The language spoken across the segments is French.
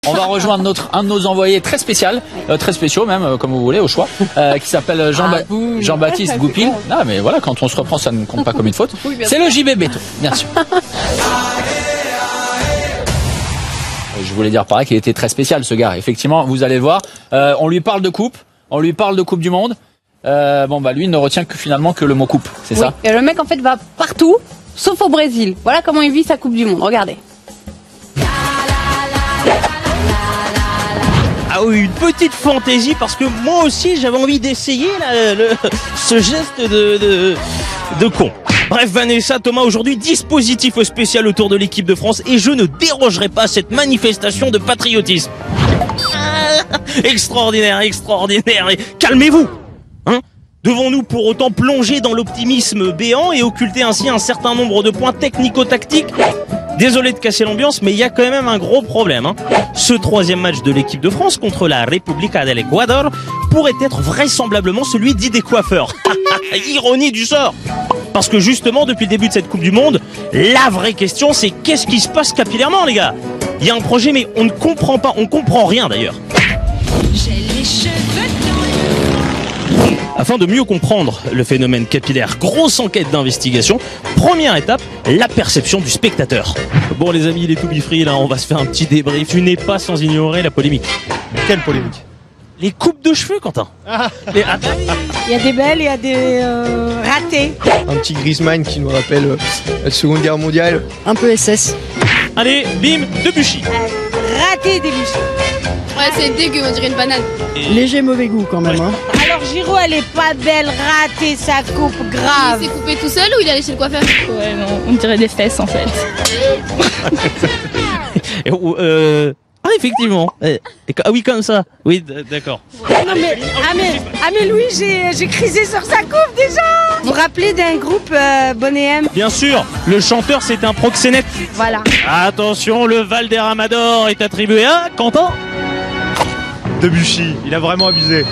On va rejoindre un de nos envoyés très spécial, très spéciaux même, comme vous voulez, au choix, qui s'appelle Jean-Baptiste Goupil. Ah, mais voilà, quand on se reprend, ça ne compte pas comme une faute. Oui, c'est le JB Béton, bien sûr. Je voulais dire pareil qu'il était très spécial, ce gars. Effectivement, vous allez le voir. On lui parle de coupe, on lui parle de Coupe du Monde. Bon, bah lui, il ne retient que finalement que le mot coupe, c'est ça? Et le mec, en fait, va partout, sauf au Brésil. Voilà comment il vit sa Coupe du Monde. Regardez. Ah oui, une petite fantaisie parce que moi aussi j'avais envie d'essayer ce geste de con. Bref, Vanessa, Thomas, aujourd'hui, dispositif spécial autour de l'équipe de France et je ne dérogerai pas à cette manifestation de patriotisme. Extraordinaire, extraordinaire. Et calmez-vous, hein. Devons-nous pour autant plonger dans l'optimisme béant et occulter ainsi un certain nombre de points technico-tactiques? Désolé de casser l'ambiance, mais il y a quand même un gros problème, hein. Ce troisième match de l'équipe de France contre la República del Ecuador pourrait être vraisemblablement celui dit des coiffeurs. Ironie du sort. Parce que justement, depuis le début de cette Coupe du Monde, la vraie question c'est qu'est-ce qui se passe capillairement, les gars? Il y a un projet, mais on ne comprend pas, on comprend rien d'ailleurs. J'ai les cheveux dans le... Afin de mieux comprendre le phénomène capillaire, grosse enquête d'investigation. Première étape, la perception du spectateur. Bon les amis, les to be free, là, on va se faire un petit débrief. Tu n'es pas sans ignorer la polémique. Quelle polémique? Les coupes de cheveux, Quentin. Il y a des belles, il y a des ratées. Un petit Griezmann qui nous rappelle la Seconde Guerre mondiale. Un peu SS. Allez, bim, Debuchy. Raté Debuchy. Ouais, c'est dégueu, on dirait une banane. Léger mauvais goût quand même. Hein. Alors Giroud, elle est pas belle, ratée sa coupe grave. Il s'est coupé tout seul ou il est allé chez le coiffeur? Ouais, non, on dirait des fesses en fait. Ah, effectivement. Ah oui, comme ça. Oui, d'accord. Non mais Louis, j'ai crisé sur sa coupe déjà. Vous vous rappelez d'un groupe Bonnet M? Bien sûr, le chanteur c'est un proxénète. Voilà. Attention, le Valderramador est attribué à Quentin. Debuchy, il a vraiment abusé.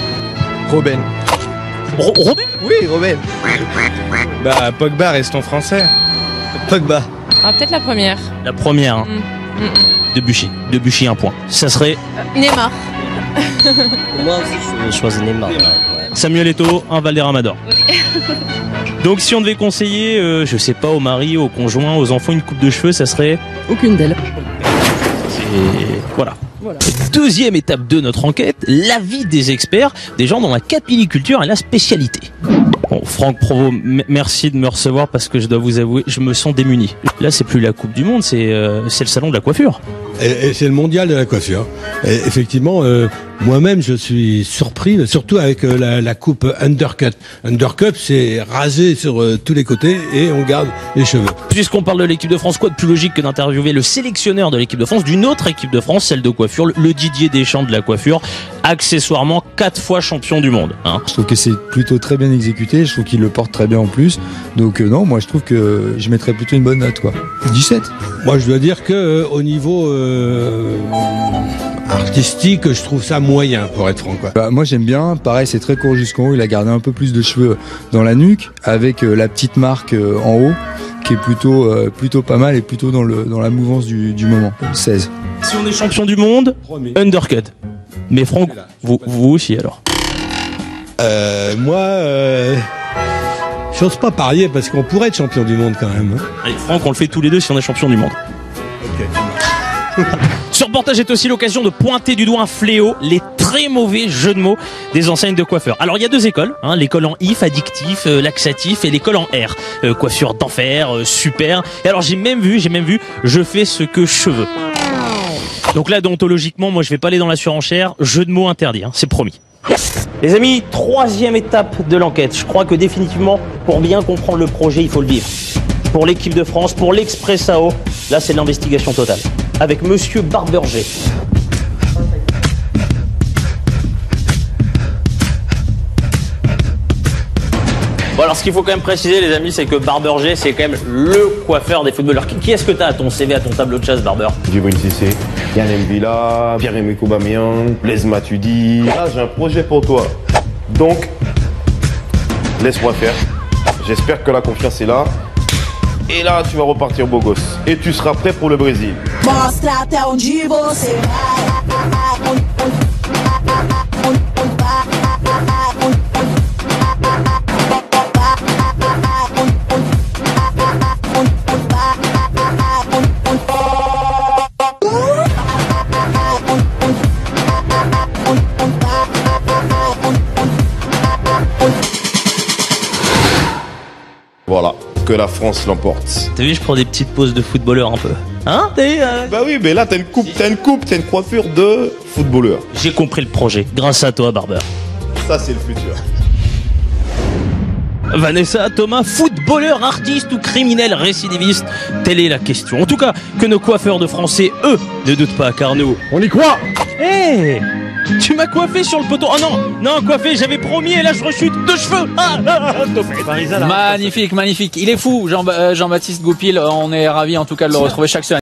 Robben. Robben? Oui, Robben. Bah, Pogba, restons français. Pogba. Ah, peut-être la première. La première. Hein. Debuchy. Debuchy, un point. Ça serait... Neymar. Moi aussi, je choisis Neymar. Ouais. Samuel Eto'o, un Valderramador. Donc, si on devait conseiller, je sais pas, au mari, au conjoint, aux enfants, une coupe de cheveux, ça serait... Aucune d'elles. Voilà. Deuxième étape de notre enquête, l'avis des experts, des gens dont la capilliculture est la spécialité. Bon, Franck Provost, merci de me recevoir parce que je dois vous avouer, je me sens démuni. Là, c'est plus la Coupe du Monde, c'est le salon de la coiffure. Et c'est le mondial de la coiffure. Et effectivement, moi-même, je suis surpris, surtout avec la coupe undercut. Undercut, c'est rasé sur tous les côtés et on garde les cheveux. Puisqu'on parle de l'équipe de France, quoi de plus logique que d'interviewer le sélectionneur de l'équipe de France, d'une autre équipe de France, celle de coiffure, le Didier Deschamps de la coiffure, accessoirement 4 fois champion du monde. Hein. Je trouve que c'est plutôt très bien exécuté, je trouve qu'il le porte très bien en plus. Donc non, moi je trouve que je mettrais plutôt une bonne note, quoi. 17. Moi, je dois dire que au niveau artistique, je trouve ça moyen, pour être franc, quoi. Bah, moi j'aime bien, pareil c'est très court jusqu'en haut, il a gardé un peu plus de cheveux dans la nuque, avec la petite marque en haut, qui est plutôt pas mal et plutôt dans la mouvance du moment. 16. Si on est champion du monde, undercut. Mais Franck, vous aussi alors? Moi, j'ose pas parier parce qu'on pourrait être champion du monde quand même. Hein. Allez, Franck, on le fait tous les deux si on est champion du monde. Ok. Ce reportage est aussi l'occasion de pointer du doigt un fléau, les très mauvais jeux de mots des enseignes de coiffeurs. Alors il y a deux écoles, hein, l'école en IF, addictif, laxatif, et l'école en R, coiffure d'enfer, super. Et alors j'ai même vu, je fais ce que je veux. Donc là, déontologiquement, moi je vais pas aller dans la surenchère, jeu de mots interdit, hein, c'est promis. Les amis, troisième étape de l'enquête. Je crois que définitivement, pour bien comprendre le projet, il faut le vivre. Pour l'équipe de France, pour l'Expressao, là c'est l'investigation totale. Avec Monsieur Barberger. Bon alors ce qu'il faut quand même préciser les amis, c'est que Barberger c'est quand même le coiffeur des footballeurs. Qui est-ce que t'as à ton CV, à ton tableau de chasse, Barber? Djibril Cissé, Yann M'Vila, Pierre-Emerick Aubameyang, Blaise Matuidi. Là j'ai un projet pour toi. Donc, laisse-moi faire. J'espère que la confiance est là. Et là, tu vas repartir beau gosse. Et tu seras prêt pour le Brésil. Mostra até onde você vai. que la France l'emporte. T'as vu, je prends des petites pauses de footballeur un peu. Hein? Bah oui, mais là t'as une coupe, t'as une coiffure de footballeur. J'ai compris le projet, grâce à toi, Barbeur. Ça c'est le futur. Vanessa, Thomas, footballeur, artiste ou criminel récidiviste? Telle est la question. En tout cas, que nos coiffeurs de français, eux, ne doutent pas, car nous, on y croit. Hé, tu m'as coiffé sur le poteau. Oh non, coiffé, j'avais promis et là je rechute 2 cheveux. Magnifique, magnifique. Il est fou, Jean-Baptiste Goupil. On est ravis en tout cas de le retrouver chaque semaine.